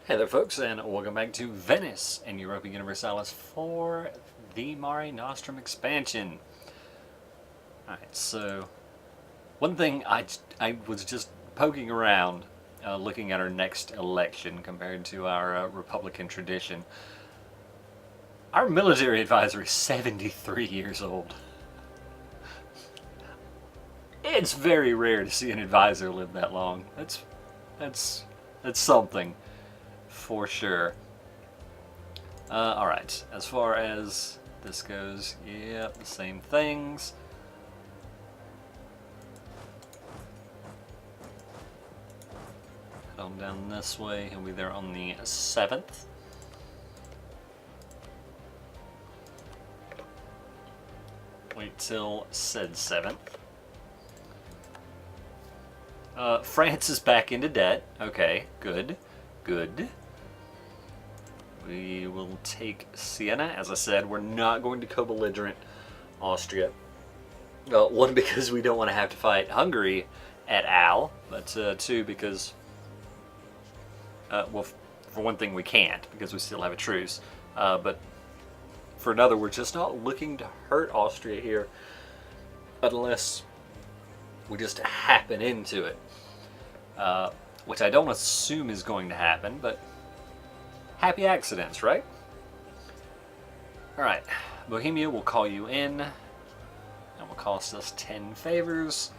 Hey there folks, and welcome back to Venice in Europa Universalis for the Mare Nostrum expansion. Alright, so one thing I was just poking around looking at our next election compared to our Republican tradition. Our military advisor is 73 years old. It's very rare to see an advisor live that long. That's something. For sure. Alright, as far as this goes, yep, the same things. Head on down this way, he'll be there on the 7th. Wait till said 7th. France is back into debt. Okay, good. Good. We will take Siena. As I said, we're not going to co-belligerent Austria. One, because we don't want to have to fight Hungary et al. But two, because, well, for one thing, we can't, because we still have a truce. But for another, we're just not looking to hurt Austria here unless we just happen into it. Which I don't assume is going to happen, but happy accidents, right? Alright, Bohemia will call you in. That will cost us 10 favors.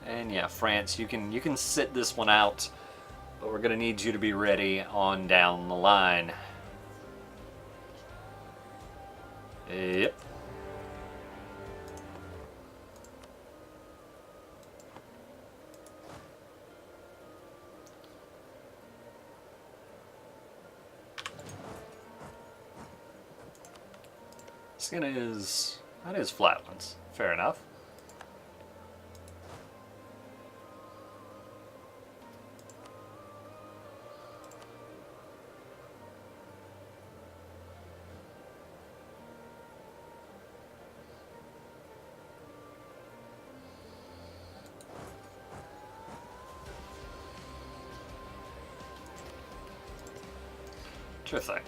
And yeah, France, you can sit this one out, but we're gonna need you to be ready on down the line. Yep. Siena is, that is flatlands. Fair enough. Sure thing.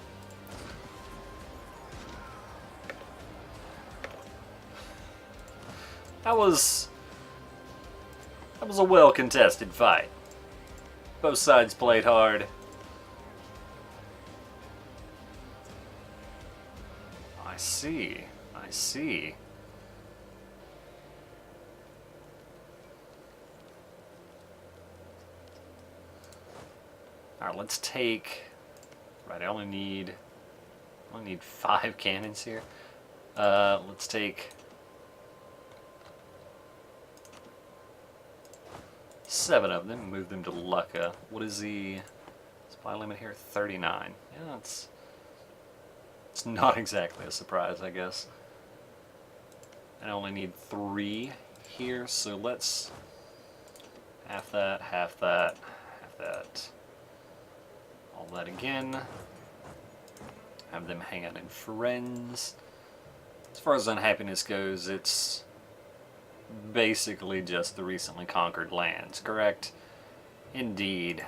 That was a well-contested fight. Both sides played hard. I see. I see. All right, let's take. Right, I only need 5 cannons here. Let's take 7 of them, move them to Lucca. What is the supply limit here? 39. Yeah, it's not exactly a surprise, I guess. I only need 3 here, so let's half that, half that, half that. All that again. Have them hang out in Firenze. As far as unhappiness goes, it's basically just the recently conquered lands, correct? Indeed.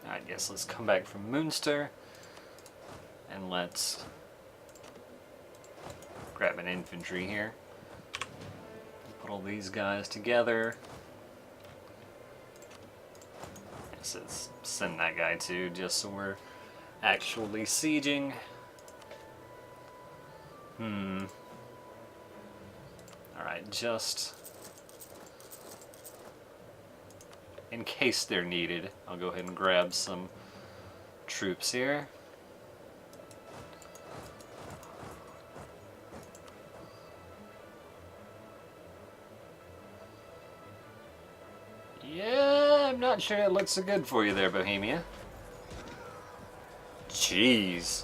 I guess let's come back from Münster and let's grab an infantry here. Put all these guys together. Let's send that guy too, just so we're actually sieging. Alright, just in case they're needed, I'll go ahead and grab some troops here. Yeah, I'm not sure it looks so good for you there, Bohemia. Jeez.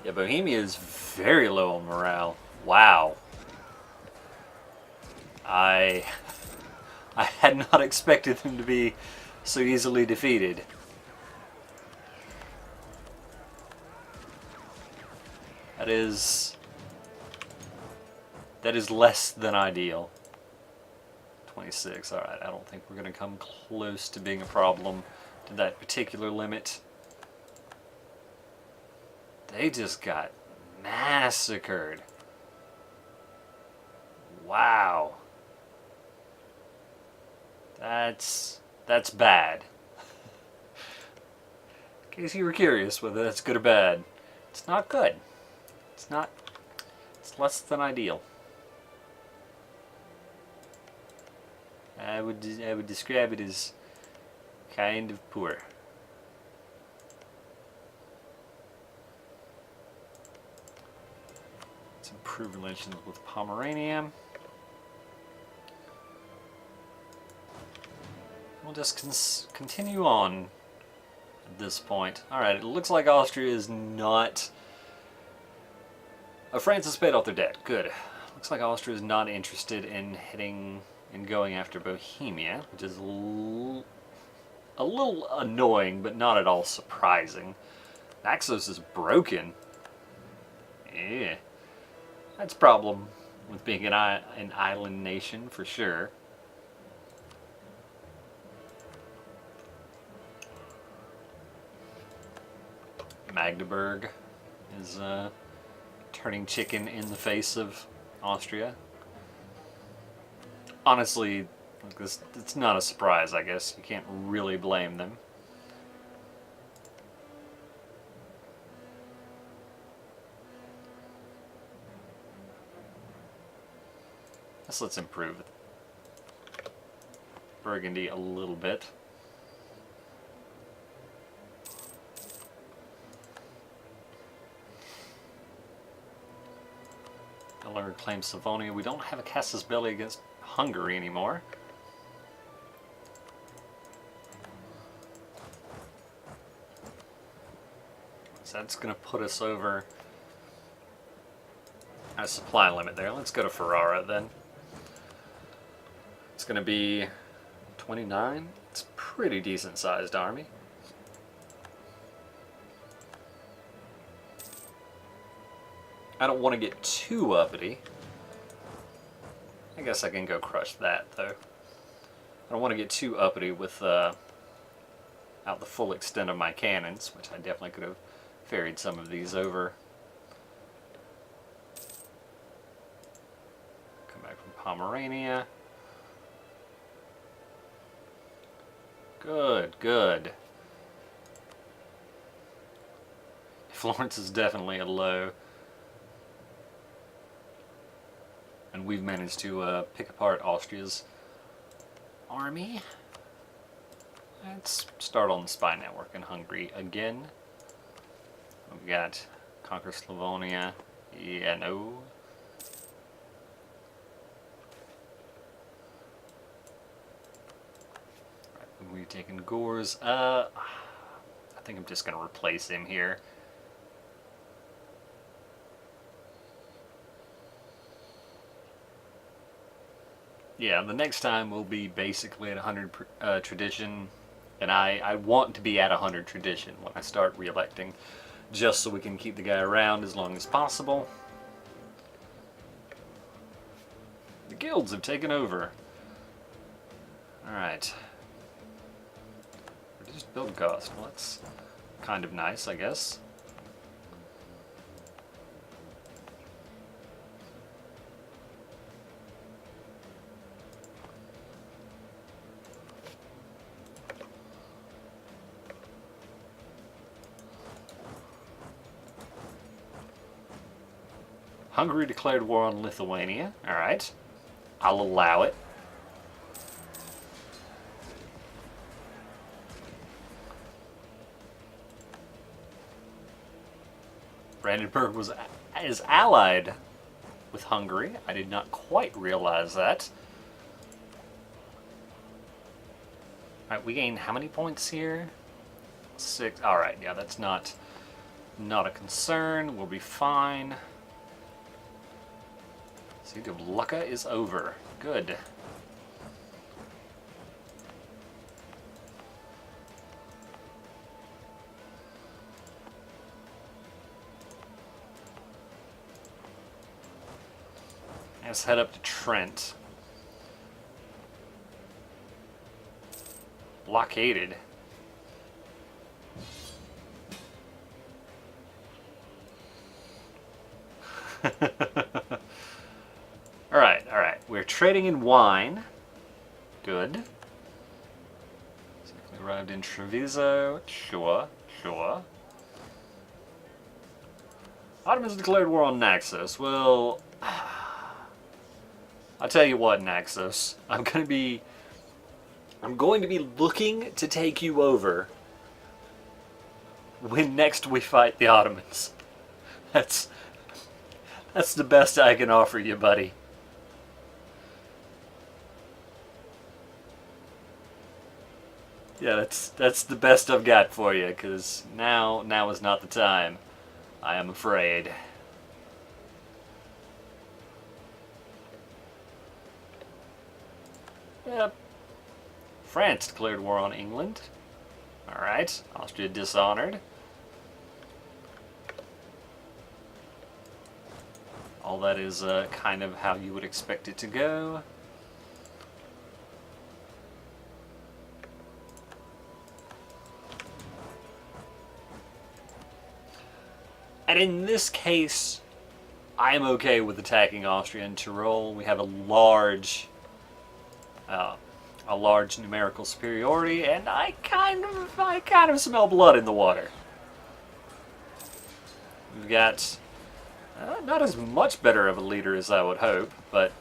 Yeah, Bohemia is very low on morale. Wow. I had not expected them to be so easily defeated. That is less than ideal. 26, alright, I don't think we're going to come close to being a problem to that particular limit. They just got massacred. Wow. That's bad. In case you were curious whether that's good or bad, it's not good. It's less than ideal. I would describe it as kind of poor. Let's improve relations with Pomerania. We'll just continue on at this point. Alright, it looks like Austria is not... Oh, France has paid off their debt. Good. Looks like Austria is not interested in going after Bohemia, which is a little annoying, but not at all surprising. Naxos is broken. Yeah. That's a problem with being an island nation, for sure. Magdeburg is turning chicken in the face of Austria. Honestly, it's not a surprise, I guess. You can't really blame them. Let's improve Burgundy a little bit. No longer claim Savonia. We don't have a casus belli against Hungary anymore. So that's going to put us over a supply limit there. Let's go to Ferrara then. It's going to be 29. It's a pretty decent sized army. I don't want to get too uppity. I guess I can go crush that though. I don't want to get too uppity with out the full extent of my cannons, which I definitely could have ferried some of these over. Come back from Pomerania. Good, good. Florence is definitely a low. And we've managed to pick apart Austria's army. Let's start on the spy network in Hungary again. We've got conquer Slavonia. Yeah, no. We've taken Gors. I think I'm just going to replace him here. Yeah, the next time we'll be basically at 100 tradition, and I want to be at 100 tradition when I start re-electing, just so we can keep the guy around as long as possible. The guilds have taken over. Alright. Reduced build cost. Well, that's kind of nice, I guess. Hungary declared war on Lithuania. Alright. I'll allow it. Brandenburg is allied with Hungary. I did not quite realize that. Alright, we gained how many points here? 6. Alright, yeah, that's not a concern. We'll be fine. Siege of Lucca is over. Good. Let's head up to Trent. Blockaded. Alright, alright. We're trading in wine. Good. So we arrived in Treviso. Sure, sure. Ottomans declared war on Naxos. Well, I'll tell you what, Naxos. I'm going to be looking to take you over when next we fight the Ottomans. That's the best I can offer you, buddy. Yeah, that's the best I've got for you, because now is not the time, I am afraid. Yep. France declared war on England. Alright, Austria dishonored. All that is kind of how you would expect it to go. And in this case, I am okay with attacking Austria and Tyrol. We have a large numerical superiority, and I kind of smell blood in the water. We've got not as much better of a leader as I would hope, but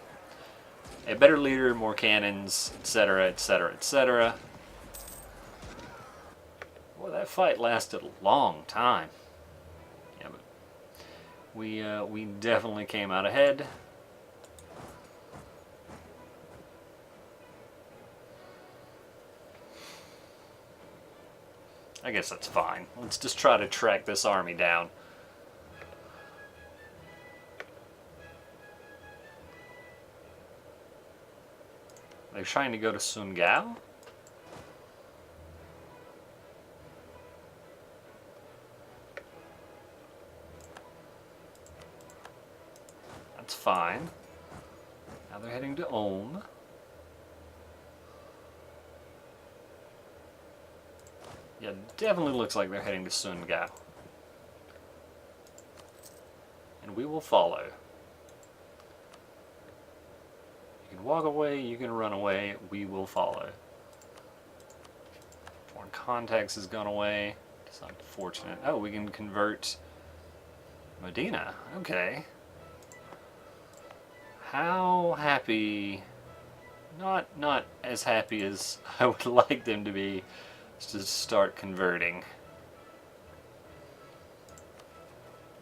a better leader, more cannons, etc., etc., etc. Boy, that fight lasted a long time. Yeah, but we definitely came out ahead. I guess that's fine. Let's just try to track this army down. They're trying to go to Sungao? That's fine. Now they're heading to Ulm. Yeah, definitely looks like they're heading to Sungao. And we will follow. You can walk away, you can run away, we will follow. Foreign contacts has gone away. It's unfortunate. Oh, we can convert Medina. Okay. How happy... Not as happy as I would like them to be to start converting.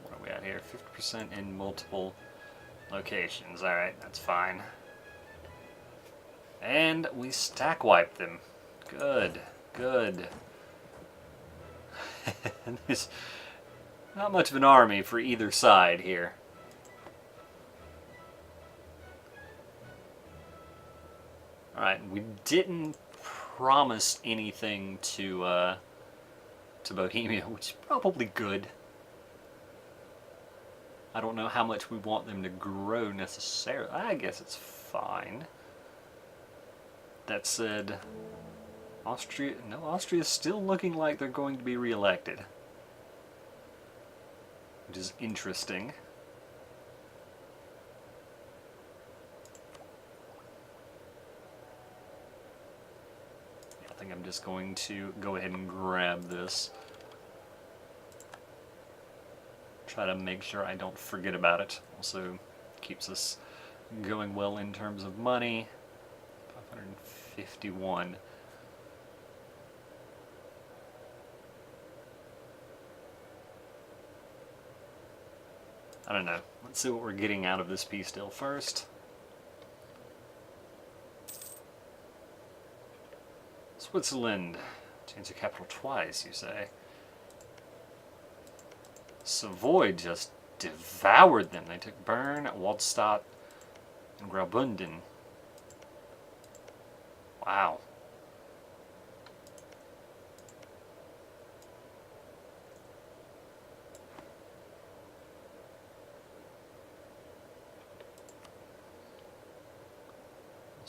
What are we at here? 50% in multiple locations. Alright, that's fine. And we stack wipe them. Good, good. There's not much of an army for either side here. Alright, we didn't promise anything to Bohemia, which is probably good. I don't know how much we want them to grow necessarily. I guess it's fine. That said, Austria's still looking like they're going to be re-elected, which is interesting. I think I'm just going to go ahead and grab this. Try to make sure I don't forget about it. Also keeps us going well in terms of money. 551. I don't know. Let's see what we're getting out of this peace deal first. Switzerland. Change the capital twice, you say? Savoy just devoured them. They took Bern, Waldstadt, and Graubünden. Wow.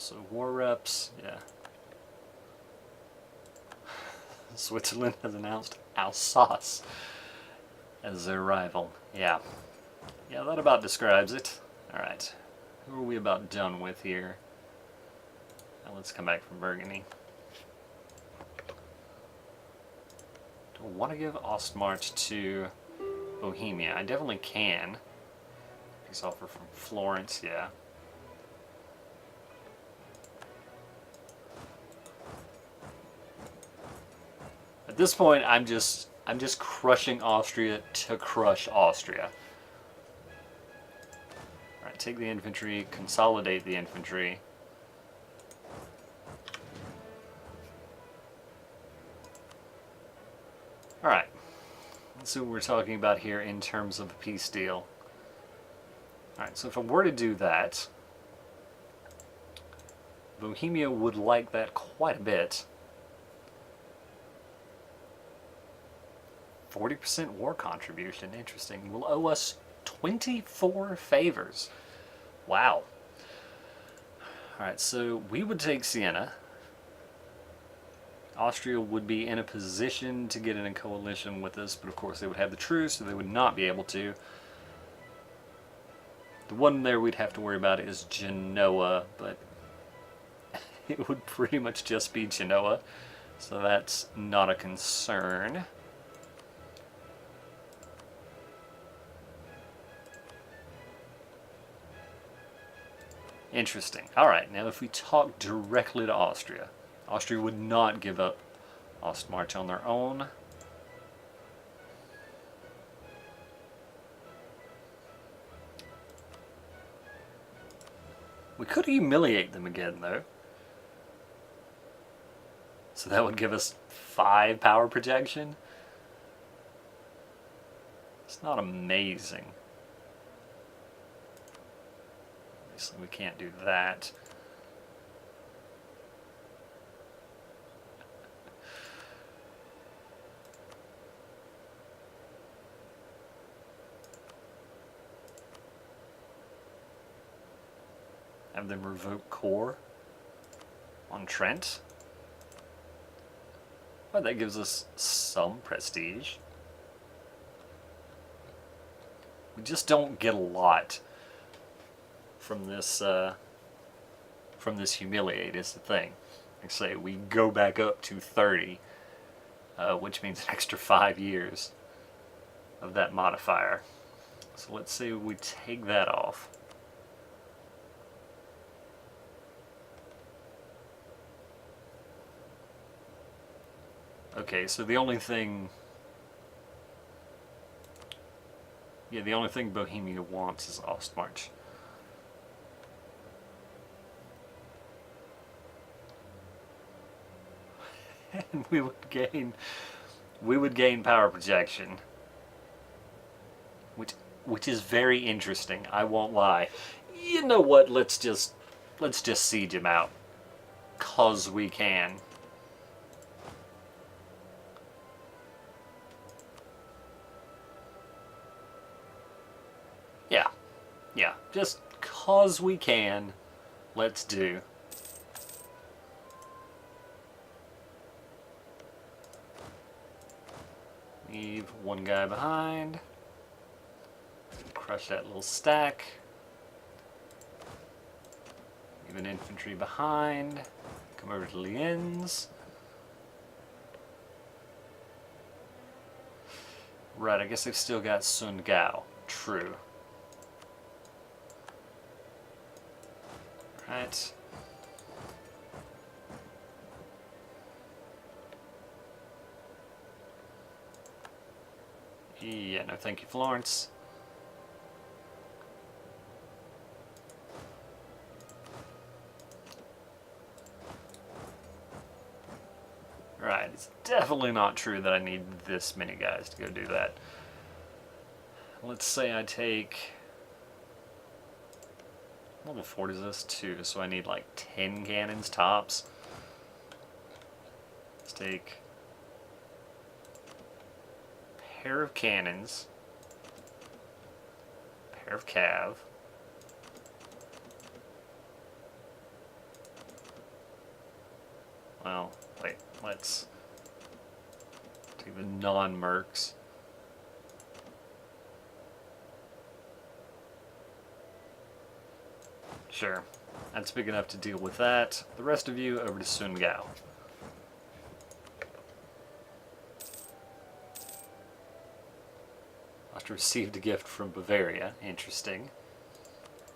So war reps, yeah. Switzerland has announced Alsace as their rival. Yeah. Yeah, that about describes it. Alright. Who are we about done with here? Now let's come back from Burgundy. Do I want to give Ostmarch to Bohemia? I definitely can. Peace offer from Florence, yeah. At this point, I'm just crushing Austria to crush Austria. Alright, take the infantry, consolidate the infantry. Alright, let's see what we're talking about here in terms of a peace deal. Alright, so if I were to do that, Bohemia would like that quite a bit. 40% war contribution, interesting. Will owe us 24 favors. Wow. Alright, so we would take Siena. Austria would be in a position to get in a coalition with us, but of course they would have the truce, so they would not be able to. The one there we'd have to worry about is Genoa, but it would pretty much just be Genoa, so that's not a concern. Interesting. Alright, now if we talk directly to Austria, Austria would not give up Ostmarch on their own. We could humiliate them again, though. So that would give us 5 power projection. It's not amazing. Obviously we can't do that. Have them revoke core on Trent. Well, that gives us some prestige. We just don't get a lot from this humiliate is the thing. Like I say, we go back up to 30, which means an extra 5 years of that modifier. So let's say we take that off. Okay, so the only thing Bohemia wants is Ostmarch. And we would gain power projection. Which is very interesting, I won't lie. You know what, let's just siege him out. 'Cause we can. Yeah, just 'cause we can, let's do. Leave one guy behind. Crush that little stack. Leave an infantry behind. Come over to Lienz. Right, I guess they've still got Sun Gao. True. Right. Yeah, no thank you, Florence. Right, it's definitely not true that I need this many guys to go do that. Let's say I take... Level 4 is this? 2, so I need like 10 cannons tops. Let's take a pair of cannons, a pair of cav, Let's take the non-mercs. Sure, that's big enough to deal with that. The rest of you over to Sungao. After received a gift from Bavaria. Interesting.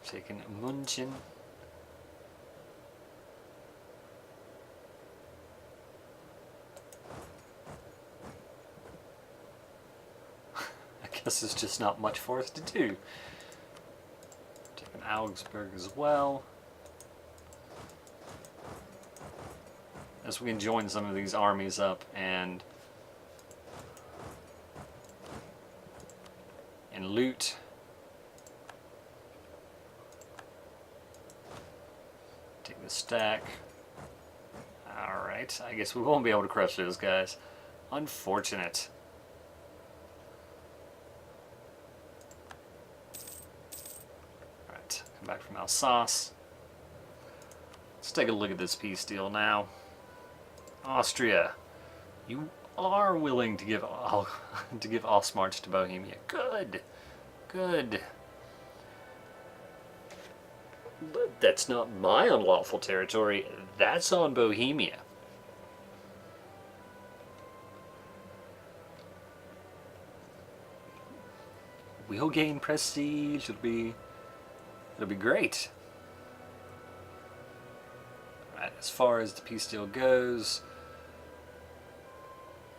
Taking Munchen. I guess there's just not much for us to do. Taking Augsburg as well. As we can join some of these armies up and loot. Take the stack. Alright, I guess we won't be able to crush those guys. Unfortunate. Alright, come back from Alsace. Let's take a look at this peace deal now. Austria, you are willing to give Ostmarch to Bohemia. Good. Good. But that's not my unlawful territory. That's on Bohemia. We'll gain prestige. It'll be great. Right, as far as the peace deal goes,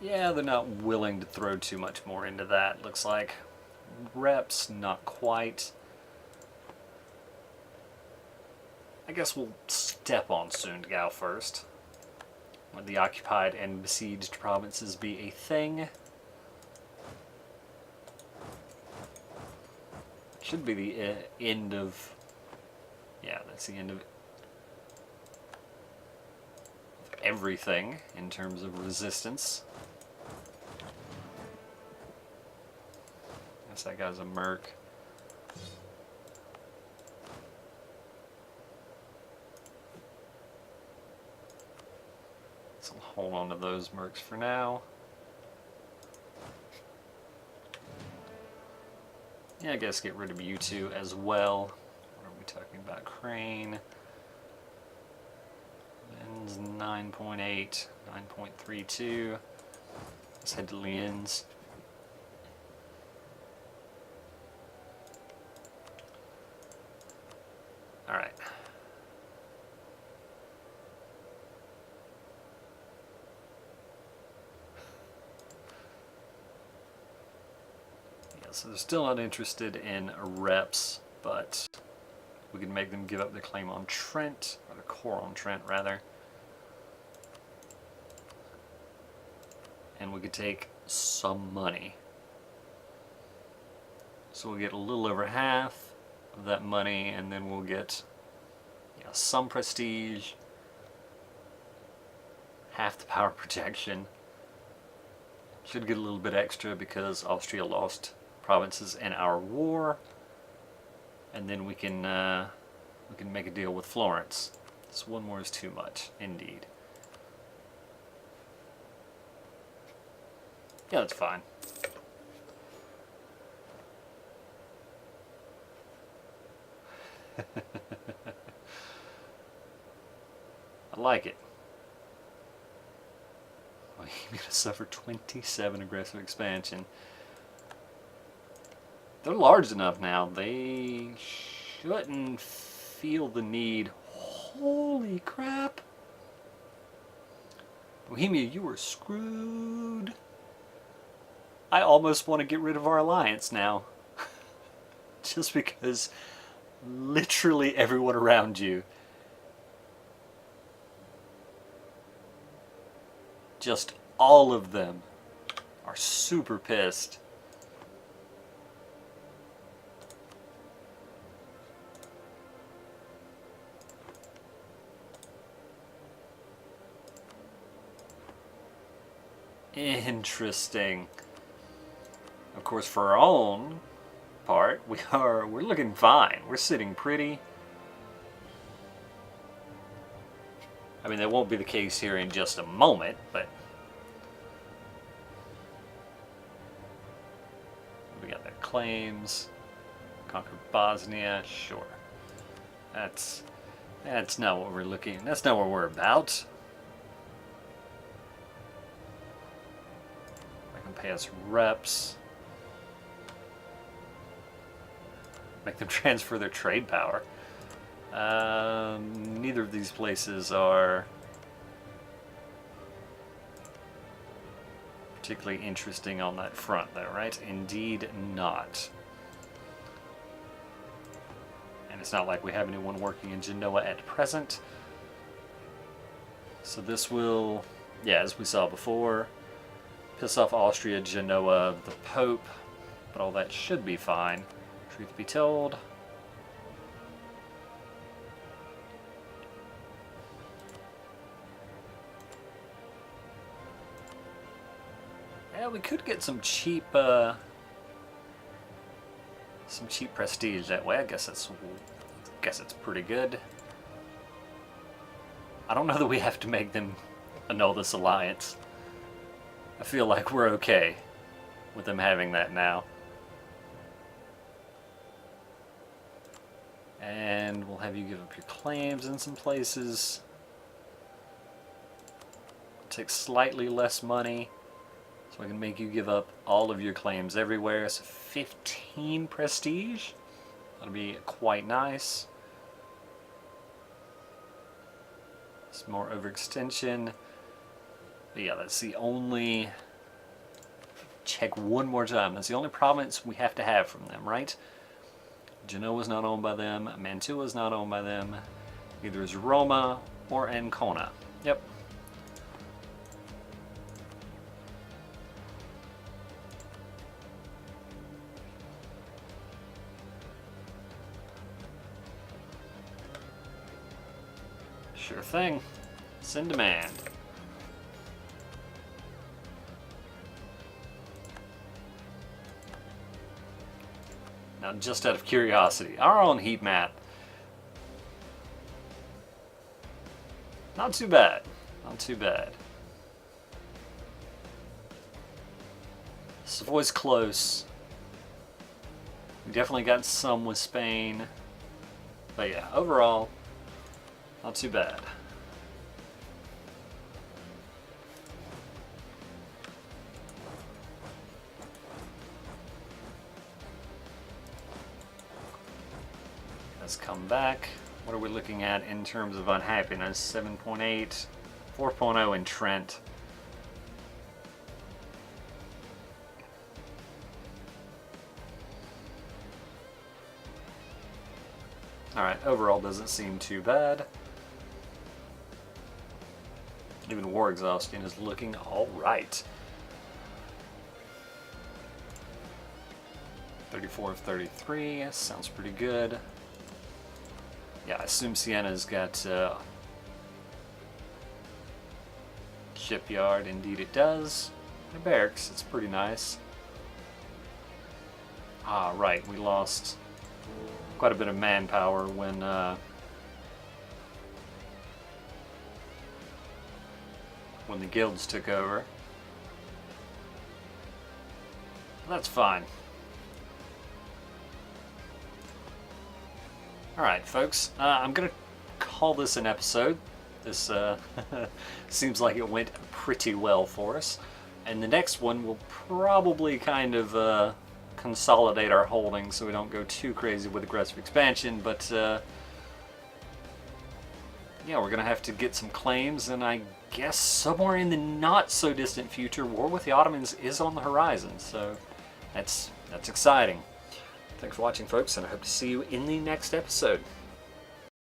yeah, they're not willing to throw too much more into that, looks like. Reps, not quite. I guess we'll step on Sundgau first. Let the occupied and besieged provinces be a thing. Should be the end of... Yeah, that's the end of everything in terms of resistance. Guess that guy's a merc. So I'll hold on to those mercs for now. Yeah, I guess get rid of you two as well. What are we talking about? Crane. Lien's 9.8, 9.32. Let's head to Lien's. Alright. Yeah, so they're still not interested in reps, but we can make them give up their claim on Trent, or their core on Trent, rather. And we could take some money. So we'll get a little over half of that money, and then we'll get some prestige, half the power projection. Should get a little bit extra because Austria lost provinces in our war, and then we can make a deal with Florence. This one more is too much, indeed. Yeah, that's fine. I like it. Well, you're going to suffer 27 aggressive expansion. They're large enough now. They shouldn't feel the need. Holy crap. Bohemia, you are screwed. I almost want to get rid of our alliance now. Just because literally everyone around you just all of them are super pissed. Interesting. Of course, for our own part, we're looking fine. We're sitting pretty. I mean, that won't be the case here in just a moment, but claims. Conquer Bosnia, sure. That's not what we're looking. That's not what we're about. They can pay us reps. Make them transfer their trade power. Neither of these places are particularly interesting on that front, though, right? Indeed not. And it's not like we have anyone working in Genoa at present. So this will, yeah, as we saw before, piss off Austria, Genoa, the Pope, but all that should be fine. Truth be told. Yeah, we could get some cheap prestige that way. I guess it's pretty good. I don't know that we have to make them annul this alliance. I feel like we're okay with them having that now. And we'll have you give up your claims in some places. Take slightly less money. So I can make you give up all of your claims everywhere. So 15 prestige. That'll be quite nice. Some more overextension. But yeah, that's the only... Check one more time. That's the only province we have to have from them, right? Genoa's not owned by them. Mantua's not owned by them. Either is Roma or Ancona. Yep. Sure thing. Send demand. Now, just out of curiosity, our own heat map. Not too bad. Not too bad. Savoy's close. We definitely got some with Spain. But yeah, overall, not too bad. Let's come back. What are we looking at in terms of unhappiness? 7.8, 4.0 in Trent. Alright, overall doesn't seem too bad. Even war exhaustion is looking alright. 34 of 33, sounds pretty good. Yeah, I assume Siena's got shipyard. Indeed it does. And a barracks, it's pretty nice. Ah, right, we lost quite a bit of manpower when the guilds took over. That's fine. Alright, folks, I'm going to call this an episode. This seems like it went pretty well for us. And the next one will probably kind of consolidate our holdings so we don't go too crazy with aggressive expansion. But yeah, we're going to have to get some claims, and I guess somewhere in the not-so-distant future, war with the Ottomans is on the horizon. So that's exciting. Thanks for watching, folks, and I hope to see you in the next episode.